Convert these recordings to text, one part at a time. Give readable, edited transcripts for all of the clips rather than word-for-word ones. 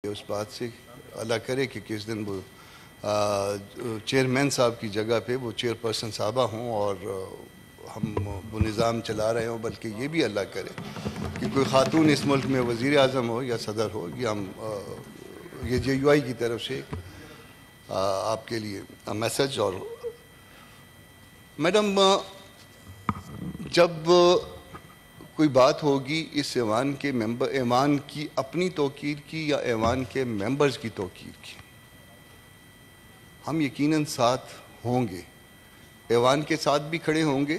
اس بات سے اللہ کرے کہ کس دن وہ چیئرمین صاحب کی جگہ پہ وہ چیئر پرسن صاحبہ ہوں اور ہم وہ نظام چلا رہے ہوں، بلکہ یہ بھی اللہ کرے کہ کوئی خاتون اس ملک میں وزیر اعظم ہو یا صدر ہو. یہ JUI کی طرف سے آپ کے لیے میسج. اور میڈم، جب کوئی بات ہوگی اس ایوان کے ممبر، ایوان کی اپنی توقیر کی یا ایوان کے ممبرز کی توقیر کی، ہم یقیناً ساتھ ہوں گے، ایوان کے ساتھ بھی کھڑے ہوں گے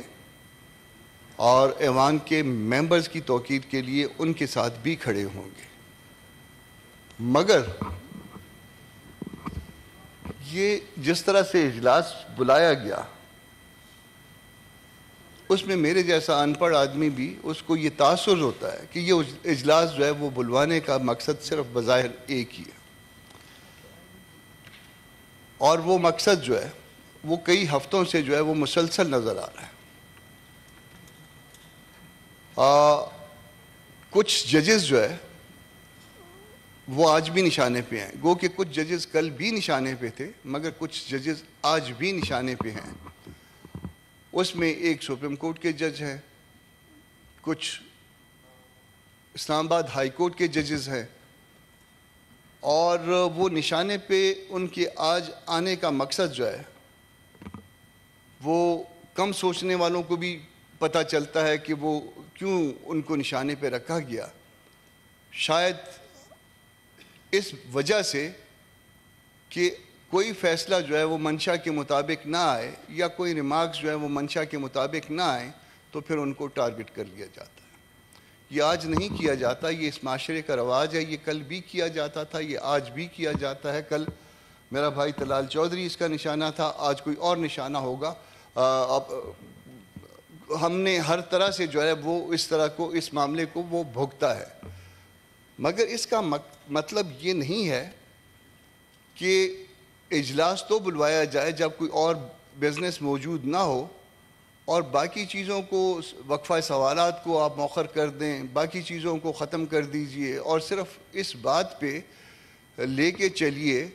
اور ایوان کے ممبرز کی توقیر کے لیے ان کے ساتھ بھی کھڑے ہوں گے. مگر یہ جس طرح سے اجلاس بلایا گیا، اس میں میرے جیسا ان پڑھ آدمی بھی اس کو یہ تاثر ہوتا ہے کہ یہ اجلاس جو ہے وہ بلوانے کا مقصد صرف بظاہر ایک ہی ہے، اور وہ مقصد جو ہے وہ کئی ہفتوں سے جو ہے وہ مسلسل نظر آ رہا ہے. کچھ ججز جو ہے وہ آج بھی نشانے پہ ہیں، گو کہ کچھ ججز کل بھی نشانے پہ تھے مگر کچھ ججز آج بھی نشانے پہ ہیں. اس میں ایک سپریم کورٹ کے جج ہیں، کچھ اسلام آباد ہائی کورٹ کے ججز ہیں، اور وہ نشانے پہ ان کے آج آنے کا مقصد جو ہے وہ کم سوچنے والوں کو بھی پتہ چلتا ہے کہ وہ کیوں ان کو نشانے پہ رکھا گیا. شاید اس وجہ سے کہ کوئی فیصلہ جو ہے وہ منشا کے مطابق نہ آئے یا کوئی ریمارکس جو ہے وہ منشا کے مطابق نہ آئے تو پھر ان کو ٹارگٹ کر لیا جاتا ہے. یہ آج نہیں کیا جاتا، یہ اس معاشرے کا رواج ہے. یہ کل بھی کیا جاتا تھا، یہ آج بھی کیا جاتا ہے. کل میرا بھائی طلال چودھری اس کا نشانہ تھا، آج کوئی اور نشانہ ہوگا. اب ہم نے ہر طرح سے جو ہے وہ اس طرح کو، اس معاملے کو وہ بھگتا ہے. مگر اس کا مطلب یہ نہیں ہے کہ اجلاس تو بلوایا جائے جب کوئی اور بزنس موجود نہ ہو، اور باقی چیزوں کو، وقفہ سوالات کو آپ مؤخر کر دیں، باقی چیزوں کو ختم کر دیجئے اور صرف اس بات پہ لے کے چلیے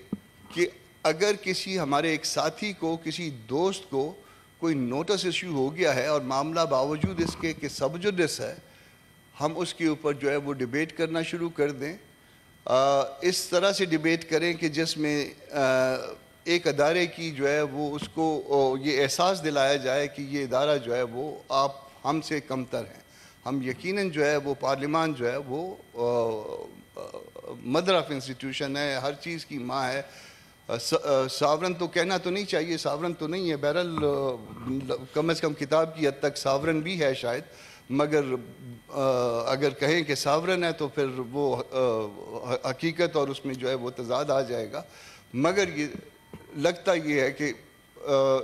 کہ اگر کسی ہمارے ایک ساتھی کو، کسی دوست کو کوئی نوٹس ایشو ہو گیا ہے اور معاملہ باوجود اس کے کہ سب جوڈس ہے، ہم اس کے اوپر جو ہے وہ ڈیبیٹ کرنا شروع کر دیں. اس طرح سے ڈیبیٹ کریں کہ جس میں ایک ادارے کی جو ہے وہ اس کو یہ احساس دلایا جائے کہ یہ ادارہ جو ہے وہ آپ ہم سے کمتر ہیں. ہم یقیناً جو ہے وہ پارلیمان جو ہے وہ مدر آف انسٹیٹیوشن ہے، ہر چیز کی ماں ہے. ساورن تو کہنا تو نہیں چاہیے، ساورن تو نہیں ہے، بہرحال کم از کم کتاب کی حد تک ساورن بھی ہے شاید، مگر اگر کہیں کہ ساورن ہے تو پھر وہ حقیقت اور اس میں جو ہے وہ تضاد آ جائے گا. مگر یہ لگتا یہ ہے کہ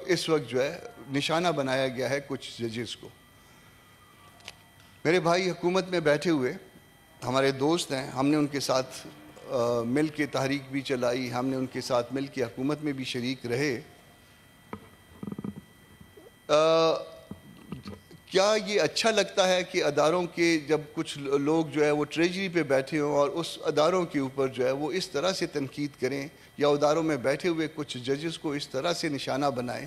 اس وقت جو ہے نشانہ بنایا گیا ہے کچھ ججز کو. میرے بھائی حکومت میں بیٹھے ہوئے ہمارے دوست ہیں، ہم نے ان کے ساتھ مل کے تحریک بھی چلائی، ہم نے ان کے ساتھ مل کے حکومت میں بھی شریک رہے. کیا یہ اچھا لگتا ہے کہ اداروں کے جب کچھ لوگ جو ہے وہ ٹریجری پہ بیٹھے ہوں اور اس اداروں کے اوپر جو ہے وہ اس طرح سے تنقید کریں، یا اداروں میں بیٹھے ہوئے کچھ ججز کو اس طرح سے نشانہ بنائیں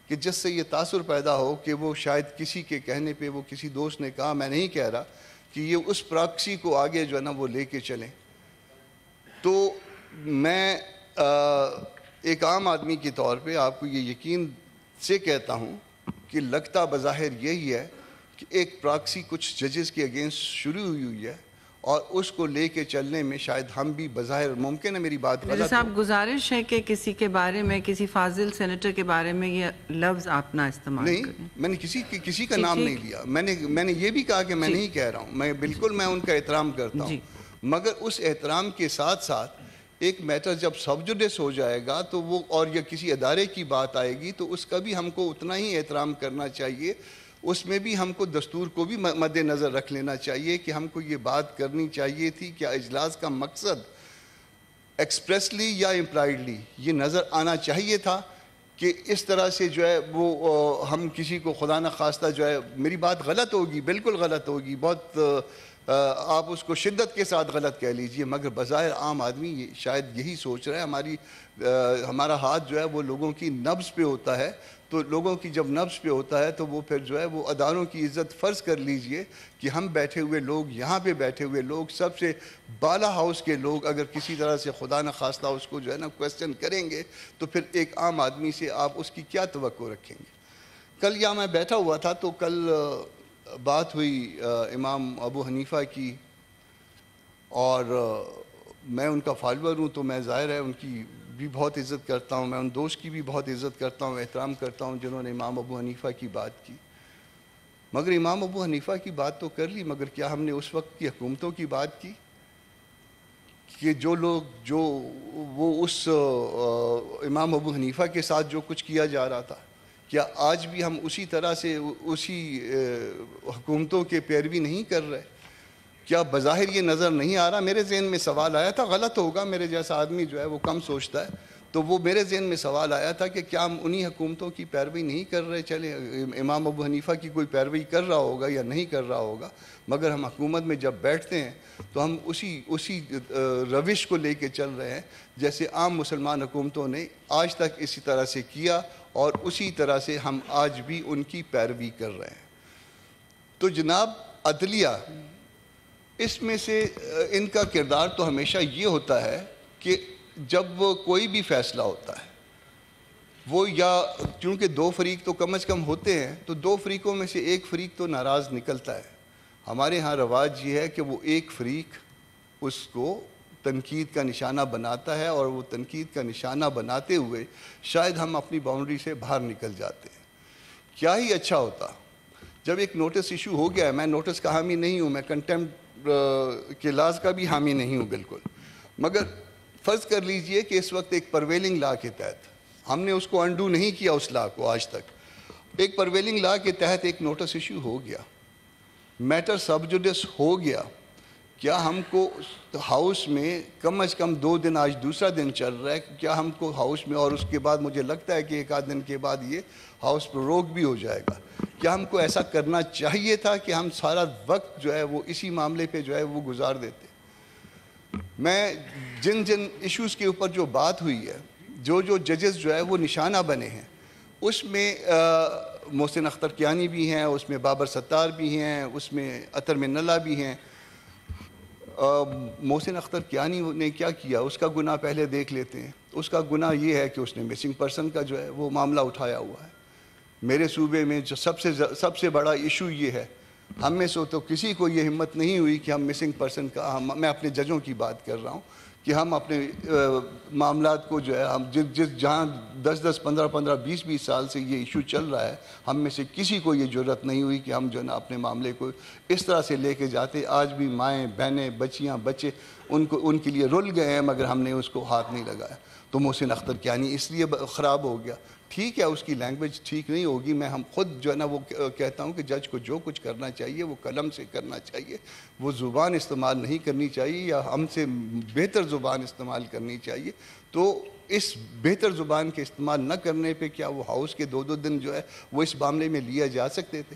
کہ جس سے یہ تاثر پیدا ہو کہ وہ شاید کسی کے کہنے پہ، وہ کسی دوست نے کہا، میں نہیں کہہ رہا، کہ یہ اس پراکسی کو آگے جو ہے نا وہ لے کے چلیں. تو میں ایک عام آدمی کے طور پہ آپ کو یہ یقین سے کہتا ہوں کہ لگتا بظاہر یہی ہے کہ ایک پراکسی کچھ ججز کے اگینسٹ شروع ہوئی ہے، اور اس کو لے کے چلنے میں شاید ہم بھی بظاہر، ممکن ہے میری بات غلط ہو. صاحب گزارش ہے کہ کسی کے بارے میں، کسی فاضل سینیٹر کے بارے میں یہ لفظ آپ نہ استعمال کریں. نہیں، میں نے کسی کا نام نہیں لیا. میں نے یہ بھی کہا کہ میں نہیں کہہ رہا ہوں، میں بالکل میں ان کا احترام کرتا ہوں، مگر اس احترام کے ساتھ ساتھ ایک میٹر جب سب جوڈس ہو جائے گا تو وہ، اور یا کسی ادارے کی بات آئے گی تو اس کا بھی ہم کو اتنا ہی احترام کرنا چاہیے. اس میں بھی ہم کو دستور کو بھی مد نظر رکھ لینا چاہیے کہ ہم کو یہ بات کرنی چاہیے تھی کہ اجلاس کا مقصد ایکسپریسلی یا امپلائڈلی یہ نظر آنا چاہیے تھا کہ اس طرح سے جو ہے وہ ہم کسی کو خدا نخواستہ جو ہے، میری بات غلط ہوگی، بالکل غلط ہوگی، بہت آپ اس کو شدت کے ساتھ غلط کہہ لیجئے، مگر بظاہر عام آدمی شاید یہی سوچ رہا ہے۔ ہمارا ہاتھ جو ہے وہ لوگوں کی نبض پہ ہوتا ہے، تو لوگوں کی جب نبض پہ ہوتا ہے تو وہ پھر جو ہے وہ اداروں کی عزت فرض کر لیجئے کہ ہم بیٹھے ہوئے لوگ، یہاں پہ بیٹھے ہوئے لوگ، سب سے بالا ہاؤس کے لوگ اگر کسی طرح سے خدا نخواستہ اس کو جو ہے نا کویسچن کریں گے تو پھر ایک عام آدمی سے آپ اس کی کیا توقع رکھیں گے؟ کل یہاں میں بیٹھا ہوا تھا تو کل بات ہوئی امام ابو حنیفہ کی، اور میں ان کا فالوور ہوں تو میں ظاہر ہے ان کی بھی بہت عزت کرتا ہوں، میں ان دوست کی بھی بہت عزت کرتا ہوں، احترام کرتا ہوں جنہوں نے امام ابو حنیفہ کی بات کی۔ مگر امام ابو حنیفہ کی بات تو کر لی، مگر کیا ہم نے اس وقت کی حکومتوں کی بات کی کہ جو لوگ وہ اس امام ابو حنیفہ کے ساتھ جو کچھ کیا جا رہا تھا، کیا آج بھی ہم اسی طرح سے اسی حکومتوں کے پیروی نہیں کر رہے؟ کیا بظاہر یہ نظر نہیں آ رہا؟ میرے ذہن میں سوال آیا تھا، غلط ہوگا، میرے جیسا آدمی جو ہے وہ کم سوچتا ہے، تو وہ میرے ذہن میں سوال آیا تھا کہ کیا ہم انہی حکومتوں کی پیروی نہیں کر رہے؟ چلے امام ابو حنیفہ کی کوئی پیروی کر رہا ہوگا یا نہیں کر رہا ہوگا، مگر ہم حکومت میں جب بیٹھتے ہیں تو ہم اسی روش کو لے کے چل رہے ہیں جیسے عام مسلمان حکومتوں نے آج تک اسی طرح سے کیا، اور اسی طرح سے ہم آج بھی ان کی پیروی کر رہے ہیں۔ تو جناب عدلیہ، اس میں سے ان کا کردار تو ہمیشہ یہ ہوتا ہے کہ جب کوئی بھی فیصلہ ہوتا ہے وہ یا چونکہ دو فریق تو کم از کم ہوتے ہیں تو دو فریقوں میں سے ایک فریق تو ناراض نکلتا ہے۔ ہمارے ہاں رواج یہ ہے کہ وہ ایک فریق اس کو تنقید کا نشانہ بناتا ہے، اور وہ تنقید کا نشانہ بناتے ہوئے شاید ہم اپنی باؤنڈری سے باہر نکل جاتے ہیں۔ کیا ہی اچھا ہوتا جب ایک نوٹس ایشو ہو گیا ہے، میں نوٹس کا حامی نہیں ہوں، میں کنٹیمپٹ کے لاز کا بھی حامی نہیں ہوں بالکل، مگر فرض کر لیجئے کہ اس وقت ایک پرویلنگ لا کے تحت ہم نے اس کو انڈو نہیں کیا، اس لا کو آج تک، ایک پرویلنگ لا کے تحت ایک نوٹس ایشو ہو گیا، میٹر سب جوڈس ہو گیا، کیا ہم کو ہاؤس میں کم از کم 2 دن، آج دوسرا دن چل رہا ہے، کیا ہم کو ہاؤس میں، اور اس کے بعد مجھے لگتا ہے کہ 1 آدھ دن کے بعد یہ ہاؤس پروگ بھی ہو جائے گا، کیا ہم کو ایسا کرنا چاہیے تھا کہ ہم سارا وقت جو ہے وہ اسی معاملے پہ جو ہے وہ گزار دیتے؟ میں جن ایشوز کے اوپر جو بات ہوئی ہے، جو ججز جو ہے وہ نشانہ بنے ہیں، اس میں محسن اختر کیانی بھی ہیں، اس میں بابر ستار بھی ہیں، اس میں عطر من اللہ بھی ہیں۔ محسن اختر کیانی نے کیا کیا، اس کا گناہ پہلے دیکھ لیتے ہیں۔ اس کا گناہ یہ ہے کہ اس نے مسنگ پرسن کا جو ہے وہ معاملہ اٹھایا ہوا ہے۔ میرے صوبے میں جو سب سے بڑا ایشو یہ ہے، ہم میں سے تو کسی کو یہ ہمت نہیں ہوئی کہ ہم مسنگ پرسن کا، میں اپنے ججوں کی بات کر رہا ہوں، کہ ہم اپنے معاملات کو جو ہے ہم جہاں 10 15 20 سال سے یہ ایشو چل رہا ہے، ہم میں سے کسی کو یہ جرأت نہیں ہوئی کہ ہم جو ہے نا اپنے معاملے کو اس طرح سے لے کے جاتے۔ آج بھی مائیں بہنیں بچیاں بچے ان کے لیے رل گئے ہیں، مگر ہم نے اس کو ہاتھ نہیں لگایا۔ تو محسن اختر کیانی اس لیے خراب ہو گیا، ٹھیک ہے اس کی لینگویج ٹھیک نہیں ہوگی، میں ہم خود جو ہے نا وہ کہتا ہوں کہ جج کو جو کچھ کرنا چاہیے وہ قلم سے کرنا چاہیے، وہ زبان استعمال نہیں کرنی چاہیے، یا ہم سے بہتر زبان استعمال کرنی چاہیے۔ تو اس بہتر زبان کے استعمال نہ کرنے پہ کیا وہ ہاؤس کے 2 دن جو ہے وہ اس معاملے میں لیا جا سکتے تھے؟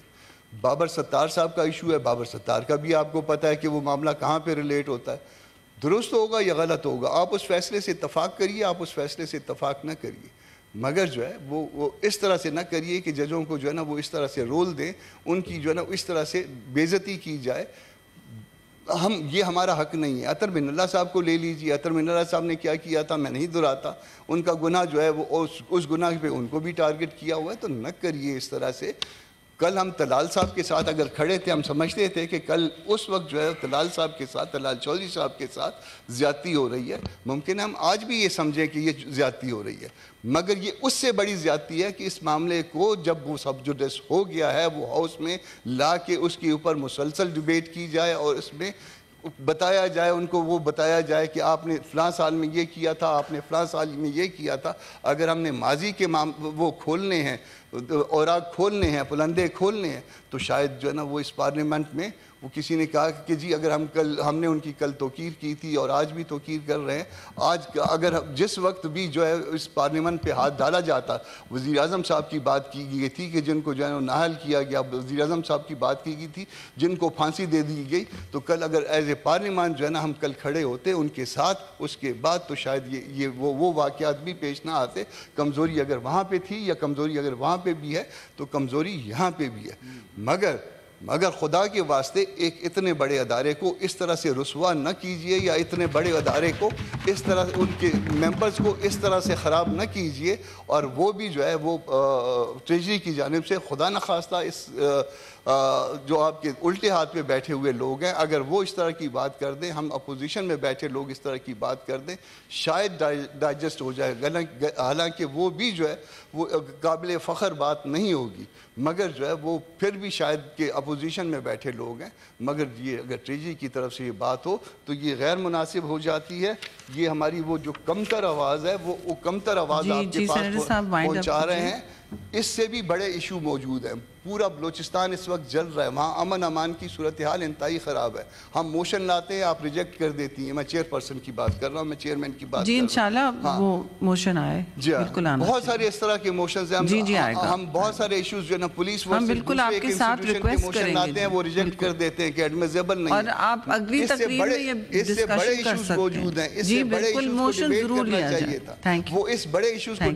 بابر ستار صاحب کا ایشو ہے، بابر ستار کا بھی آپ کو پتہ ہے کہ وہ معاملہ کہاں پہ ریلیٹ ہوتا ہے، درست ہوگا یا غلط ہوگا، آپ اس فیصلے سے اتفاق کریے، آپ اس فیصلے سے اتفاق نہ کریے، مگر جو ہے وہ اس طرح سے نہ کریے کہ ججوں کو جو ہے نا وہ اس طرح سے رول دیں، ان کی جو ہے نا اس طرح سے بے عزتی کی جائے۔ یہ ہمارا حق نہیں ہے۔ عطر من اللہ صاحب کو لے لیجیے، عطر من اللہ صاحب نے کیا کیا تھا میں نہیں دہراتا، ان کا گناہ جو ہے وہ اس گناہ پہ ان کو بھی ٹارگٹ کیا ہوا ہے، تو نہ کریے اس طرح سے۔ کل ہم طلال صاحب کے ساتھ اگر کھڑے تھے، ہم سمجھتے تھے کہ کل اس وقت جو ہے طلال صاحب کے ساتھ، طلال چودھری صاحب کے ساتھ زیادتی ہو رہی ہے، ممکن ہے ہم آج بھی یہ سمجھیں کہ یہ زیادتی ہو رہی ہے، مگر یہ اس سے بڑی زیادتی ہے کہ اس معاملے کو جب وہ سب جوڈس ہو گیا ہے، وہ ہاؤس میں لا کے اس کے اوپر مسلسل ڈیبیٹ کی جائے، اور اس میں بتایا جائے، ان کو وہ بتایا جائے کہ آپ نے فلاں سال میں یہ کیا تھا، آپ نے فلاں سال میں یہ کیا تھا۔ اگر ہم نے ماضی کے وہ کھولنے ہیں اوراق کھولنے ہیں، پلندے کھولنے ہیں، تو شاید جو ہے نا وہ اس پارلیمنٹ میں وہ کسی نے کہا کہ جی اگر ہم نے ان کی کل توقیر کی تھی اور آج بھی توقیر کر رہے ہیں، آج اگر جس وقت بھی جو ہے اس پارلیمنٹ پہ ہاتھ ڈالا جاتا، وزیر اعظم صاحب کی بات کی گئی تھی کہ جن کو جو ہے نا نااہل کیا گیا، وزیر اعظم صاحب کی بات کی گئی تھی جن کو پھانسی دے دی گئی، تو کل اگر ایز اے پارلیمنٹ جو ہے نا ہم کل کھڑے ہوتے ان کے ساتھ، اس کے بعد تو شاید یہ وہ واقعات بھی پیش نہ آتے۔ کمزوری اگر وہاں پہ تھی یا کمزوری اگر وہاں پہ بھی ہے تو کمزوری یہاں پہ بھی ہے۔ مگر خدا کے واسطے ایک اتنے بڑے ادارے کو اس طرح سے رسوا نہ کیجئے، یا اتنے بڑے ادارے کو اس طرح ان کے ممبرز کو اس طرح سے خراب نہ کیجئے، اور وہ بھی جو ہے وہ ٹریجری کی جانب سے خدا نخواستہ اس جو آپ کے الٹے ہاتھ پہ بیٹھے ہوئے لوگ ہیں، اگر وہ اس طرح کی بات کر دیں، ہم اپوزیشن میں بیٹھے لوگ اس طرح کی بات کر دیں، شاید ڈائجسٹ ہو جائے، حالانکہ وہ بھی جو ہے وہ قابل فخر بات نہیں ہوگی، مگر جو ہے وہ پھر بھی شاید کہ اپوزیشن میں بیٹھے لوگ ہیں، مگر یہ اگر ٹریجری کی طرف سے یہ بات ہو تو یہ غیر مناسب ہو جاتی ہے۔ یہ ہماری وہ جو کمتر آواز ہے، وہ کمتر آواز آپ کے پاس پہنچا رہے ہیں۔ اس سے بھی بڑے ایشو موجود ہیں، پورا بلوچستان اس وقت جل رہا ہے، وہاں امن امان کی صورتحال انتہائی خراب ہے، ہم موشن لاتے ہیں، آپ ریجیکٹ کر دیتی ہیں۔ میں چیئر پرسن کی بات کر رہا ہوں، میں چیئرمین کی بات کر رہا ہوں۔ انشاءاللہ وہ موشن آئے، جی بالکل آنا بہت سارے اس طرح کے موشنز ہیں، ہم بہت سارے ایشوز جو ہے نا پولیس ہم بالکل آپ کے ساتھ ریکویسٹ کریں گے، لاتے ہیں، وہ ریجیکٹ کر دیتے ہیں کہ ایڈمیزیبل نہیں، اور آپ اگلی تقریر میں یہ ڈسکشن کر سکتے ہیں۔ موجود ہیں، اس جی سے بڑے بالکل، ایشوز کو موشن ڈیبیٹ ضرور کرنا لیا چاہیے جائے۔ تھا، وہ اس بڑے ایشوز کو